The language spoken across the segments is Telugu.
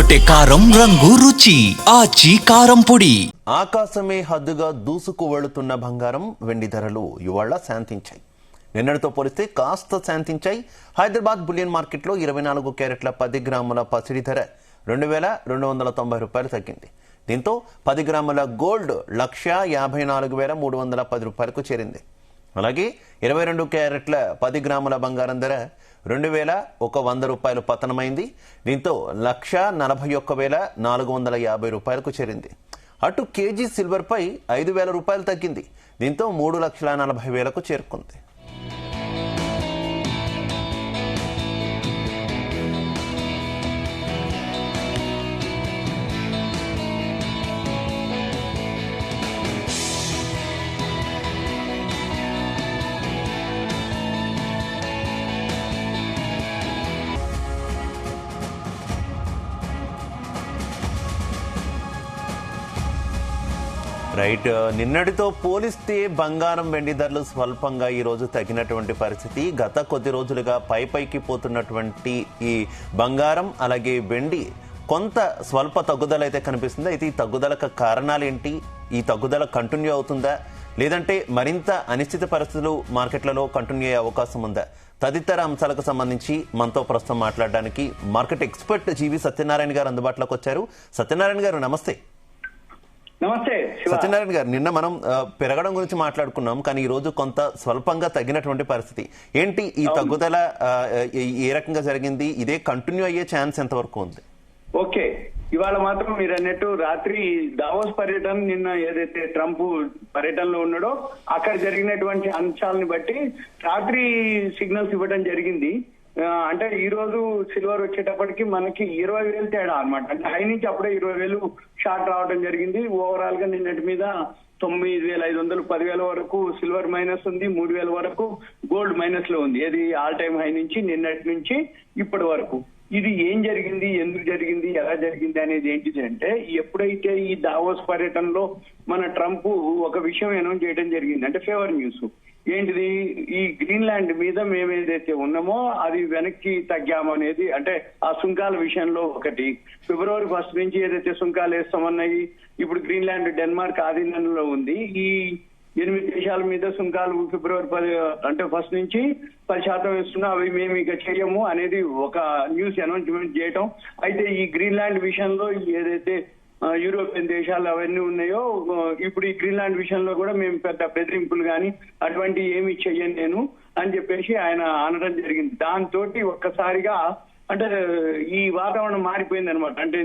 అదరగొట్టే కారం రంగు రుచి ఆచి కారం పొడి. ఆకాశమే హద్దుగా దూసుకు వెళుతున్న బంగారం వెండి ధరలు ఇవాళ శాంతించాయి. నిన్నటితో పోలిస్తే కాస్త శాంతించాయి. హైదరాబాద్ బులియన్ మార్కెట్లో 24 క్యారెట్ల 10 గ్రాముల పసిడి ధర 2290 రూపాయలు తగ్గింది. దీంతో 10 గ్రాముల గోల్డ్ 1,54,310 రూపాయలకు చేరింది. అలాగే 22 క్యారెట్ల 10 గ్రాముల బంగారం ధర 2,100 రూపాయలు పతనమైంది. దీంతో 1,41,450 రూపాయలకు చేరింది. అటు కేజీ సిల్వర్ పై 5,000 రూపాయలు తగ్గింది. దీంతో 3,40,000కు చేరుకుంది. రైట్, నిన్నటితో పోలిస్తే బంగారం వెండి ధరలు స్వల్పంగా ఈ రోజు తగ్గినటువంటి పరిస్థితి. గత కొద్ది రోజులుగా పైకి పోతున్నటువంటి ఈ బంగారం అలాగే వెండి కొంత స్వల్ప తగ్గుదల అయితే కనిపిస్తుంది. అయితే ఈ తగ్గుదలకు కారణాలు ఏంటి? ఈ తగ్గుదల కంటిన్యూ అవుతుందా, లేదంటే మరింత అనిశ్చిత పరిస్థితులు మార్కెట్లలో కంటిన్యూ అయ్యే అవకాశం ఉందా? తదితర అంశాలకు సంబంధించి మనతో ప్రస్తుతం మాట్లాడడానికి మార్కెట్ ఎక్స్పర్ట్ జీవి సత్యనారాయణ గారు అందుబాటులోకి వచ్చారు. సత్యనారాయణ గారు నమస్తే. నమస్తే సత్యనారాయణ గారు, నిన్న మనం పెరగడం గురించి మాట్లాడుకున్నాం, కానీ ఈ రోజు కొంత స్వల్పంగా తగ్గినటువంటి పరిస్థితి ఏంటి? ఈ తగ్గుదల ఏ రకంగా జరిగింది? ఇదే కంటిన్యూ అయ్యే ఛాన్స్ ఎంతవరకు ఉంది? ఓకే, ఇవాళ మాత్రం మీరు అన్నట్టు రాత్రి దావోస్ పర్యటన, నిన్న ఏదైతే ట్రంప్ పర్యటనలో ఉన్నాడో అక్కడ జరిగినటువంటి అంశాలను బట్టి రాత్రి సిగ్నల్స్ ఇవ్వడం జరిగింది. అంటే ఈ రోజు సిల్వర్ వచ్చేటప్పటికి మనకి 20,000 తేడా అనమాట. అంటే హై నుంచి అప్పుడే 20,000 షార్ట్ రావడం జరిగింది. ఓవరాల్ గా నిన్నటి మీద 9,500 10,000 వరకు సిల్వర్ మైనస్ ఉంది, 3,000 వరకు గోల్డ్ మైనస్ లో ఉంది. ఇది ఆల్ టైమ్ హై నుంచి నిన్నటి నుంచి ఇప్పటి వరకు. ఇది ఏం జరిగింది, ఎందుకు జరిగింది, ఎలా జరిగింది అనేది ఏంటిది అంటే, ఎప్పుడైతే ఈ దావోస్ పర్యటనలో మన ట్రంప్ ఒక విషయం అనౌన్స్ చేయడం జరిగింది, అంటే ఫేవర్ న్యూస్ ఏంటిది, ఈ గ్రీన్లాండ్ మీద మేము ఏదైతే ఉన్నామో అది వెనక్కి తగ్గాము అనేది. అంటే ఆ సుంకాల విషయంలో ఒకటి, ఫిబ్రవరి 1 నుంచి ఏదైతే సుంకాలు వేస్తామన్నాయి, ఇప్పుడు గ్రీన్లాండ్ డెన్మార్క్ ఆధీనంలో ఉంది. ఈ 8 దేశాల మీద సుంకాలు ఫిబ్రవరి 10 అంటే 1 నుంచి 10% వేస్తున్నా, అవి మేము ఇక చేయము అనేది ఒక న్యూస్ అనౌన్స్మెంట్ చేయటం. అయితే ఈ గ్రీన్లాండ్ విషయంలో ఏదైతే యూరోపియన్ దేశాలు అవన్నీ ఉన్నాయో, ఇప్పుడు ఈ గ్రీన్లాండ్ విషయంలో కూడా మేము పెద్ద బెదిరింపులు కానీ అటువంటి ఏమి చెయ్యను నేను అని చెప్పేసి ఆయన అనడం జరిగింది. దాంతో ఒక్కసారిగా అంటే ఈ వాతావరణం మారిపోయింది అనమాట. అంటే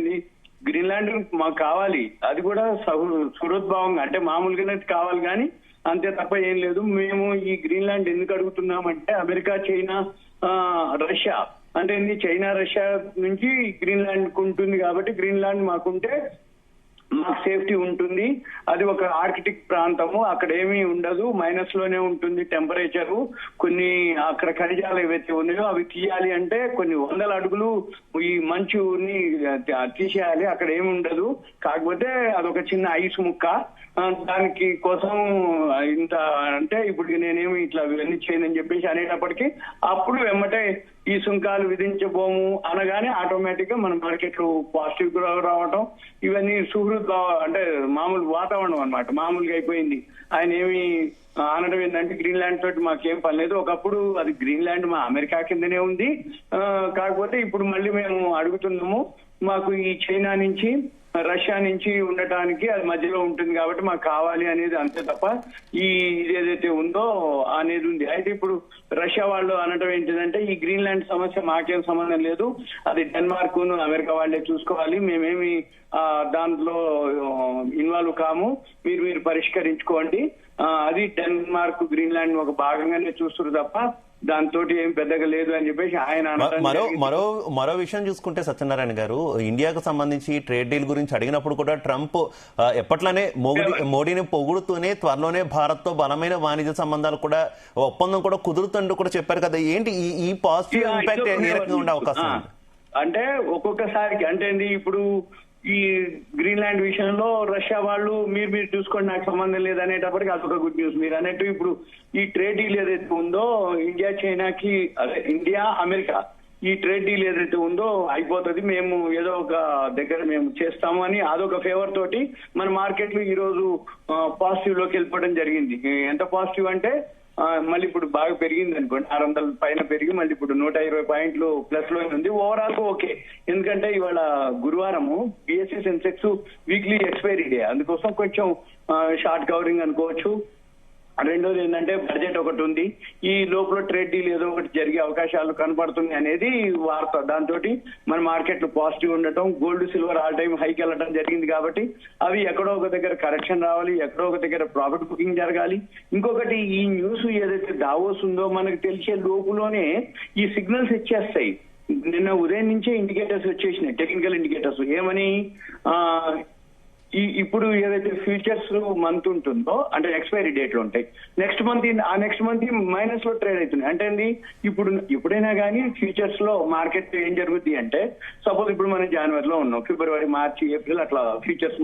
గ్రీన్లాండ్ మాకు కావాలి, అది కూడా సుహృద్భావంగా, అంటే మామూలుగానే కావాలి కానీ అంతే తప్ప ఏం లేదు. మేము ఈ గ్రీన్లాండ్ ఎందుకు అడుగుతున్నామంటే, అమెరికా, చైనా, రష్యా, అంటే చైనా రష్యా నుంచి గ్రీన్లాండ్ ఉంటుంది కాబట్టి గ్రీన్లాండ్ మాకుంటే మాకు సేఫ్టీ ఉంటుంది. అది ఒక ఆర్కిటిక్ ప్రాంతము, అక్కడ ఏమీ ఉండదు, మైనస్ లోనే ఉంటుంది టెంపరేచరు. కొన్ని అక్కడ ఖనిజాలు ఏవైతే ఉన్నాయో అవి తీయాలి అంటే కొన్ని 100 అడుగులు ఈ మంచుని తీసేయాలి, అక్కడ ఏమి ఉండదు. కాకపోతే అదొక చిన్న ఐస్ ముక్క, దానికి కోసం ఇంత అంటే ఇప్పుడు నేనేమి ఇట్లా ఇవన్నీ చేయనని చెప్పేసి అనేటప్పటికీ అప్పుడు వెమ్మటే ఈ సుంకాలు విధించబోము అనగానే ఆటోమేటిక్ గా మన మార్కెట్లు పాజిటివ్ గా రావటం, ఇవన్నీ అంటే మామూలు వాతావరణం అనమాట, మామూలుగా అయిపోయింది. ఆయన ఏమి అనడం ఏంటంటే, గ్రీన్లాండ్ తోటి మాకేం పని లేదు, ఒకప్పుడు అది గ్రీన్లాండ్ మా అమెరికా కిందనే ఉంది, కాకపోతే ఇప్పుడు మళ్ళీ మేము అడుగుతున్నాము, మాకు ఈ చైనా నుంచి రష్యా నుంచి ఉండటానికి అది మధ్యలో ఉంటుంది కాబట్టి మాకు కావాలి అనేది, అంతే తప్ప ఈ ఏదైతే ఉందో అనేది ఉంది. అయితే ఇప్పుడు రష్యా వాళ్ళు అనడం ఏంటిదంటే, ఈ గ్రీన్లాండ్ సమస్య మాకేం సంబంధం లేదు, అది డెన్మార్క్ అమెరికా వాళ్ళే చూసుకోవాలి, మేమేమి దాంట్లో ఇన్వాల్వ్ కాము, మీరు పరిష్కరించుకోండి, అది డెన్మార్క్ గ్రీన్లాండ్ ఒక భాగంగానే చూస్తారు తప్ప దాంతో ఏం పెద్దగా లేదు అని చెప్పేసి ఆయన. మరో విషయం చూసుకుంటే సత్యనారాయణ గారు, ఇండియాకు సంబంధించి ట్రేడ్ డీల్ గురించి అడిగినప్పుడు కూడా ట్రంప్ ఎప్పట్లోనే మోడీని పొగుడుతూనే త్వరలోనే భారత్ తో బలమైన వాణిజ్య సంబంధాలు కూడా ఒప్పందం కూడా కుదురుతుంటూ కూడా చెప్పారు కదా. ఏంటి ఈ పాజిటివ్ ఇంపాక్ట్ ఏ రకంగా ఉండే అవకాశం ఉంది? అంటే ఒక్కొక్కసారికి అంటే ఇప్పుడు ఈ గ్రీన్లాండ్ విషయంలో రష్యా వాళ్ళు మీరు చూసుకోండి, నాకు సంబంధం లేదనేటప్పటికి అదొక గుడ్ న్యూస్. మీరు అన్నట్టు ఇప్పుడు ఈ ట్రేడ్ డీల్ ఏదైతే ఉందో ఇండియా చైనాకి, అదే ఇండియా అమెరికా ఈ ట్రేడ్ డీల్ ఏదైతే ఉందో అయిపోతుంది, మేము ఏదో ఒక దగ్గర మేము చేస్తాము అని అదొక ఫేవర్ తోటి మన మార్కెట్ లో ఈ రోజు పాజిటివ్ లోకి వెళ్ళిపోవడం జరిగింది. ఎంత పాజిటివ్ అంటే మళ్ళీ ఇప్పుడు బాగా పెరిగింది అనుకోండి, 600 పైన పెరిగి మళ్ళీ ఇప్పుడు 120 పాయింట్లు ప్లస్ లో ఉంది. ఓవరాల్ ఓకే, ఎందుకంటే ఇవాళ గురువారము BSE Sensex weekly expiry day, అందుకోసం కొంచెం షార్ట్ కవరింగ్ అనుకోవచ్చు. రెండోది ఏంటంటే బడ్జెట్ ఒకటి ఉంది, ఈ లోపల ట్రేడ్ డీల్ ఏదో ఒకటి జరిగే అవకాశాలు కనపడుతుంది అనేది వార్త. దాంతో మన మార్కెట్లు పాజిటివ్ ఉండటం, గోల్డ్ సిల్వర్ ఆల్ టైమ్ హైకి వెళ్ళడం జరిగింది. కాబట్టి అవి ఎక్కడో ఒక దగ్గర కరెక్షన్ రావాలి, ఎక్కడో ఒక దగ్గర ప్రాఫిట్ బుకింగ్ జరగాలి. ఇంకొకటి ఈ న్యూస్ ఏదైతే దావోస్ ఉందో మనకు తెలిసే లోపులోనే ఈ సిగ్నల్స్ ఇచ్చేస్తాయి. నిన్న ఉదయం నుంచే ఇండికేటర్స్ వచ్చేసినాయి, టెక్నికల్ ఇండికేటర్స్. ఏమని ఇప్పుడు ఏదైతే ఫ్యూచర్స్ మంత్ ఉంటుందో అంటే ఎక్స్పైరీ డేట్లు ఉంటాయి, నెక్స్ట్ మంత్ మైనస్ లో ట్రేడ్ అవుతుంది. అంటే ఇప్పుడు ఎప్పుడైనా కానీ ఫ్యూచర్స్ లో మార్కెట్ ఏం జరుగుద్ది అంటే, సపోజ్ ఇప్పుడు మనం జనవరిలో ఉన్నాం, ఫిబ్రవరి, మార్చి, ఏప్రిల్ అట్లా ఫ్యూచర్స్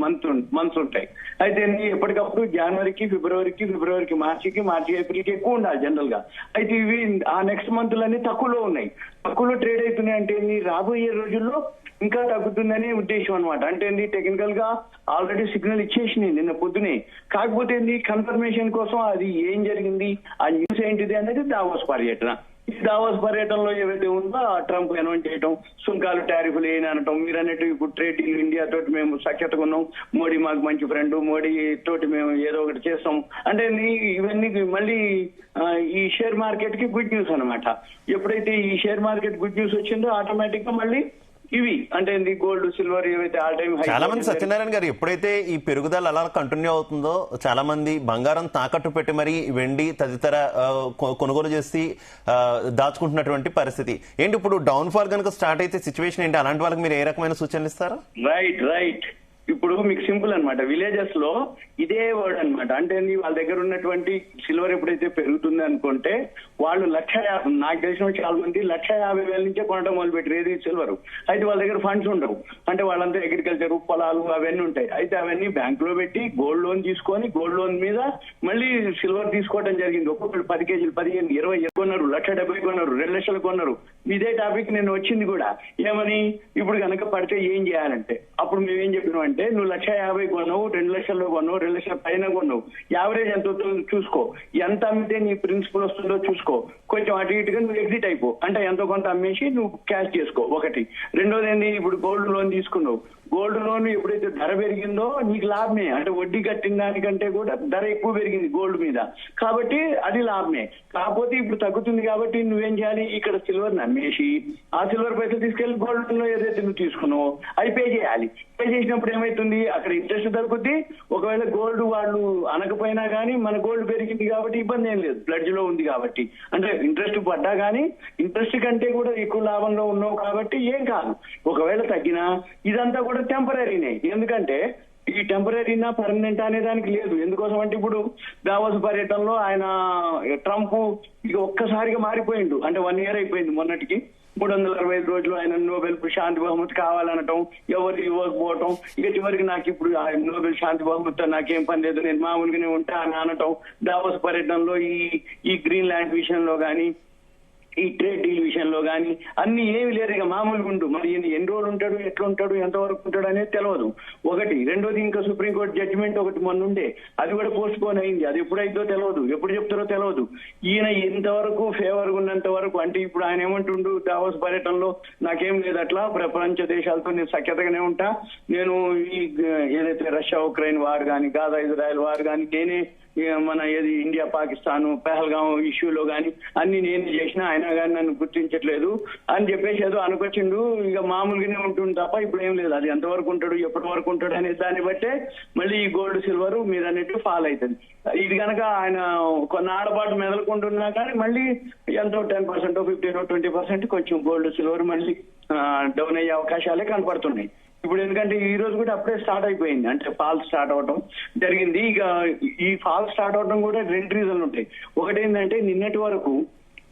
మంత్స్ ఉంటాయి. అయితే ఎప్పటికప్పుడు జనవరికి, ఫిబ్రవరికి, మార్చి, ఏప్రిల్కి ఎక్కువ ఉండాలి జనరల్ గా. అయితే ఇవి ఆ నెక్స్ట్ మంత్లన్నీ తక్కువలో ఉన్నాయి, తక్కువలో ట్రేడ్ అవుతున్నాయి. అంటే రాబోయే రోజుల్లో ఇంకా తగ్గుతుందనే ఉద్దేశం అనమాట. అంటే టెక్నికల్ గా ఆల్రెడీ సిగ్నల్ ఇచ్చేసినాయి నిన్న పొద్దునే. కాకపోతే కన్ఫర్మేషన్ కోసం అది ఏం జరిగింది, ఆ న్యూస్ ఏంటిది అనేది దావోస్ పర్యటన. ఈ దావోస్ పర్యటనలో ఏవైతే ఉందో ట్రంప్ అనౌన్స్ చేయడం, సుంకాలు టారిఫ్లు ఏని అనటం, మీరు అన్నట్టు ఇప్పుడు ట్రేడ్ డీల్ ఇండియా తోటి మేము సఖ్యతగా ఉన్నాం, మోడీ మాకు మంచి ఫ్రెండ్, మోడీ తోటి మేము ఏదో ఒకటి చేస్తాం అంటే ఇవన్నీ మళ్ళీ ఈ షేర్ మార్కెట్ కి గుడ్ న్యూస్ అనమాట. ఎప్పుడైతే ఈ షేర్ మార్కెట్ గుడ్ న్యూస్ వచ్చిందో ఆటోమేటిక్ గా మళ్ళీ ఇవి అంటే గోల్డ్ సిల్వర్ ఏవైతే ఆల్ టైమ్ హై. చాలా మంది సత్యనారాయణ గారు ఎప్పుడైతే ఈ పెరుగుదల అలా కంటిన్యూ అవుతుందో చాలా మంది బంగారం తాకట్టు పెట్టి మరి వెండి తదితర కొనుగోలు చేసి దాచుకుంటున్నటువంటి పరిస్థితి ఏంటి? ఇప్పుడు డౌన్ ఫాల్ కనుక స్టార్ట్ అయితే సిచ్యువేషన్ ఏంటి? అలాంటి వాళ్ళకి మీరు ఏ రకమైన సూచనలు ఇస్తారా? రైట్ ఇప్పుడు మీకు సింపుల్ అనమాట, విలేజెస్ లో ఇదే వర్డ్ అనమాట. అంటే వాళ్ళ దగ్గర ఉన్నటువంటి సిల్వర్ ఎప్పుడైతే పెరుగుతుంది అనుకుంటే వాళ్ళు నాకు తెలిసిన చాలా మంది 1,50,000 నుంచే కొనడం మొదలుపెట్టారు ఏది సిల్వర్. అయితే వాళ్ళ దగ్గర ఫండ్స్ ఉండవు, అంటే వాళ్ళంతా అగ్రికల్చర్ పొలాలు అవన్నీ ఉంటాయి. అయితే అవన్నీ బ్యాంక్ లో పెట్టి గోల్డ్ లోన్ తీసుకొని గోల్డ్ లోన్ మీద మళ్ళీ సిల్వర్ తీసుకోవడం జరిగింది. ఒక్కొక్కరు 10 కేజీలు, 15, 20 కొన్నారు, 1,70,000 కొన్నారు, 2 లక్షలు కొన్నారు. ఇదే టాపిక్ నేను వచ్చింది కూడా. ఏమని ఇప్పుడు కనుక పడితే ఏం చేయాలంటే, అప్పుడు మేమేం చెప్పినాం అంటే, నువ్వు 1,50,000 కొన్నావు, 2 లక్షల్లో కొన్నావు, 2 లక్షల పైన కొన్నావు, యావరేజ్ ఎంత వస్తుందో చూసుకో, ఎంత అమ్మితే నీ ప్రిన్సిపల్ వస్తుందో చూసుకో, కొంచెం అటు ఇటుగా నువ్వు ఎగ్జిట్ అయిపో, అంటే ఎంతో కొంత అమ్మేసి నువ్వు క్యాష్ చేసుకో. ఒకటి. రెండోది ఏంటి, ఇప్పుడు గోల్డ్ లోన్ తీసుకున్నావు, గోల్డ్ లోన్ ఎప్పుడైతే ధర పెరిగిందో నీకు లాభమే, అంటే వడ్డీ కట్టిన దానికంటే కూడా ధర ఎక్కువ పెరిగింది గోల్డ్ మీద, కాబట్టి అది లాభమే. కాకపోతే ఇప్పుడు తగ్గుతుంది కాబట్టి నువ్వేం చేయాలి, ఇక్కడ సిల్వర్ నమ్మేసి ఆ సిల్వర్ పైసలు తీసుకెళ్లి గోల్డ్ లో ఏదైతే నువ్వు తీసుకున్నావో అది పే చేయాలి. పే చేసినప్పుడు ఏమైతుంది, అక్కడ ఇంట్రెస్ట్ తగ్గుద్ది. ఒకవేళ గోల్డ్ వాళ్ళు అనకపోయినా కానీ మన గోల్డ్ పెరిగింది కాబట్టి ఇబ్బంది ఏం లేదు, ప్లడ్జ్ లో ఉంది కాబట్టి. అంటే ఇంట్రెస్ట్ పడ్డా కానీ ఇంట్రెస్ట్ కంటే కూడా ఎక్కువ లాభంలో ఉన్నావు కాబట్టి ఏం కాదు. ఒకవేళ తగ్గినా ఇదంతా కూడా టెంపరీనే, ఎందుకంటే ఈ టెంపరీనా పర్మనెంట్ అనే దానికి లేదు. ఎందుకోసం అంటే ఇప్పుడు దావోస్ పర్యటనలో ఆయన ట్రంప్ ఇక ఒక్కసారిగా మారిపోయిండు. అంటే 1 year అయిపోయింది మొన్నటికి. 365 రోజులు ఆయన నోబెల్ శాంతి బహుమతి కావాలనటం, ఎవరు ఇవ్వకపోవటం, ఇక చివరికి నాకు ఇప్పుడు నోబెల్ శాంతి బహుమతి నాకేం పని లేదు, నేను మామూలుగానే ఉంటా అని అనటం. దావోస్ పర్యటనలో ఈ గ్రీన్ ల్యాండ్ విషయంలో కానీ, ఈ ట్రేడ్ డీల్ విషయంలో కానీ అన్ని ఏమి లేదు, ఇక మామూలుగా ఉండు. మరి ఎన్ని రోజులు ఉంటాడు, ఎట్లా ఉంటాడు, ఎంతవరకు ఉంటాడు అనేది తెలియదు. ఒకటి. రెండోది, ఇంకా సుప్రీంకోర్టు జడ్జిమెంట్ ఒకటి మొన్న ఉండే, అది కూడా పోస్ట్ పోన్ అయింది. అది ఎప్పుడైతే తెలియదు, ఎప్పుడు చెప్తారో తెలియదు. ఈయన ఎంతవరకు ఫేవర్ ఉన్నంత వరకు, అంటే ఇప్పుడు ఆయన ఏమంటుండు దావోస్ పర్యటనలో, నాకేం లేదు అట్లా ప్రపంచ దేశాలతో నేను సఖ్యతగానే ఉంటా, నేను ఈ ఏదైతే రష్యా ఉక్రెయిన్ వార్ కానీ, గాజా ఇజ్రాయెల్ వార్ కానీ, నేనే మన ఏది ఇండియా పాకిస్తాన్ పెహల్గాం ఇష్యూలో కానీ అన్ని నేను చేసినా అయినా కానీ నన్ను గుర్తించట్లేదు అని చెప్పేసి ఏదో అనుకొచ్చిండు. ఇక మామూలుగానే ఉంటుంది తప్ప ఇప్పుడు ఏం లేదు. అది ఎంతవరకు ఉంటాడు, ఎప్పటి వరకు ఉంటాడు అనే దాన్ని బట్టే మళ్ళీ ఈ గోల్డ్ సిల్వర్ మీరు అన్నట్టు ఫాల్ అవుతుంది. ఇది కనుక ఆయన కొన్నాడపాటు మెదలుకుంటున్నా కానీ మళ్ళీ ఎంతో 10%, 15%, 20% కొంచెం గోల్డ్ సిల్వర్ మళ్ళీ డౌన్ అయ్యే అవకాశాలే కనపడుతున్నాయి. ఇప్పుడు ఎందుకంటే ఈ రోజు కూడా అప్పుడే స్టార్ట్ అయిపోయింది, అంటే ఫాల్ స్టార్ట్ అవడం జరిగింది. ఇక ఈ ఫాల్ స్టార్ట్ అవడం కూడా 2 రీజన్లు ఉంటాయి. ఒకటి ఏంటంటే నిన్నటి వరకు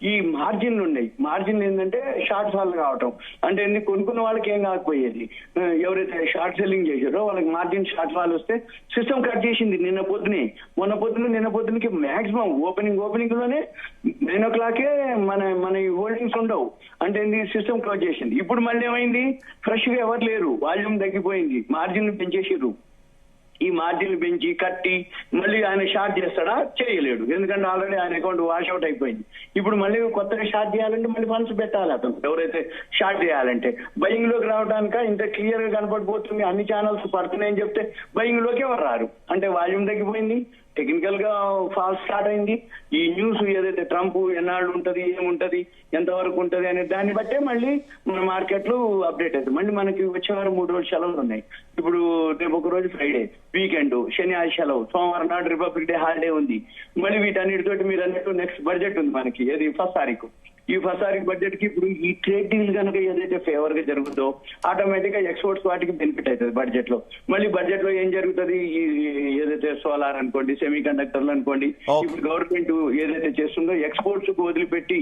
ఈ మార్జిన్లు ఉన్నాయి. మార్జిన్ ఏంటంటే షార్ట్ ఫాల్ కావటం అంటే ఎన్ని కొనుక్కున్న వాళ్ళకి ఏం కాకపోయేది. ఎవరైతే షార్ట్ సెల్లింగ్ చేశారో వాళ్ళకి మార్జిన్ షార్ట్ ఫాల్ వస్తే సిస్టమ్ కట్ చేసింది నిన్న పొద్దునకి మాక్సిమం ఓపెనింగ్ లోనే 9 o'clock మన హోల్డింగ్స్ ఉండవు. అంటే ఏంది, సిస్టమ్ క్లోజ్ చేసింది. ఇప్పుడు మళ్ళీ ఏమైంది, ఫ్రెష్ గా ఎవరు లేరు, వాల్యూమ్ తగ్గిపోయింది, మార్జిన్ పెంచేసిర్రు. ఈ మార్జిన్ పెంచి కట్టి మళ్ళీ ఆయన షార్ట్ చేస్తాడా? చేయలేడు, ఎందుకంటే ఆల్రెడీ ఆయన అకౌంట్ వాష్ అవుట్ అయిపోయింది. ఇప్పుడు మళ్ళీ కొత్తగా షార్ట్ చేయాలంటే మళ్ళీ ఫండ్స్ పెట్టాలి అతను, ఎవరైతే షార్ట్ చేయాలంటే. బయింగ్ లోకి రావడానిక ఇంత క్లియర్ గా కనపడిపోతుంది, అన్ని ఛానల్స్ పడుతున్నాయని చెప్తే బయింగ్ లోకి ఎవరు రారు. అంటే వాల్యూమ్ తగ్గిపోయింది, టెక్నికల్ గా ఫాల్ స్టార్ట్ అయింది. ఈ న్యూస్ ఏదైతే ట్రంప్ ఎన్నాళ్ళు ఉంటది, ఏముంటది, ఎంతవరకు ఉంటది అనే దాన్ని బట్టే మళ్ళీ మన మార్కెట్లు అప్డేట్ అవుతాయి. మళ్ళీ మనకి వచ్చే వారం 3 రోజులు సెలవులు ఉన్నాయి. ఇప్పుడు రేపు ఒక రోజు ఫ్రైడే వీకెండ్, శని ఆది సెలవు, సోమవారం నాడు రిపబ్లిక్ డే హాలిడే ఉంది. మళ్ళీ వీటన్నిటితోటి మీరు అన్నట్టు నెక్స్ట్ బడ్జెట్ ఉంది మనకి, ఏది 1st తారీఖు. ఈ 1st తారీఖు బడ్జెట్ కి ఇప్పుడు ఈ ట్రేడ్ డీల్ కనుక ఏదైతే ఫేవర్ గా జరుగుతుందో ఆటోమేటిక్ గా ఎక్స్పోర్ట్స్ వాటికి బెనిఫిట్ అవుతుంది బడ్జెట్ లో. మళ్ళీ బడ్జెట్ లో ఏం జరుగుతుంది, ఈ ఏదైతే సోలార్ అనుకోండి, సెమీ కండక్టర్లు అనుకోండి, ఇప్పుడు గవర్నమెంట్ ఏదైతే చేస్తుందో ఎక్స్పోర్ట్స్ కు వదిలిపెట్టి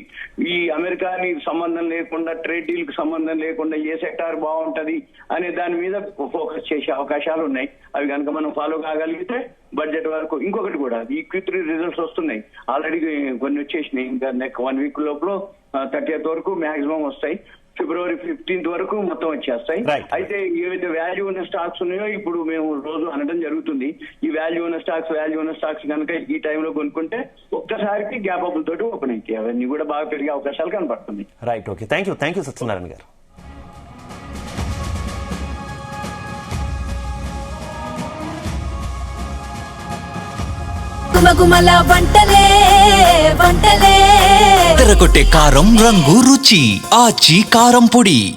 ఈ అమెరికాని సంబంధం లేకుండా, ట్రేడ్ డీల్ కి సంబంధం లేకుండా ఏ సెక్టార్ బాగుంటది అనే దాని మీద ఫోకస్ చేసే అవకాశాలు ఉన్నాయి. అవి కనుక మనం ఫాలో కాగలిగితే బడ్జెట్ వరకు. ఇంకొకటి కూడా, ఈ Q3 రిజల్ట్స్ వస్తున్నాయి, ఆల్రెడీ కొన్ని వచ్చేసినాయి. ఇంకా నెక్స్ట్ 1 week లోపల 30th వరకు మాక్సిమం వస్తాయి. February 15th వరకు మొత్తం వచ్చేస్తాయి. అయితే ఏవైతే వాల్యూ ఉన్న స్టాక్స్ ఉన్నాయో ఇప్పుడు మేము రోజు అనడం జరుగుతుంది. ఈ వాల్యూ ఉన్న స్టాక్స్ కనుక ఈ టైంలో కొనుక్కుంటే ఒక్కసారికి గ్యాప్ అప్పుల తోటి ఓపెన్ అవుతాయి. అవన్నీ కూడా బాగా పెరిగే అవకాశాలు కనపడుతుంది. Right, okay, thank you Satyanarayana గారు. గుమగుమల వంటలే తెరకొట్టే కారం రంగు రుచి ఆచి కారం పొడి.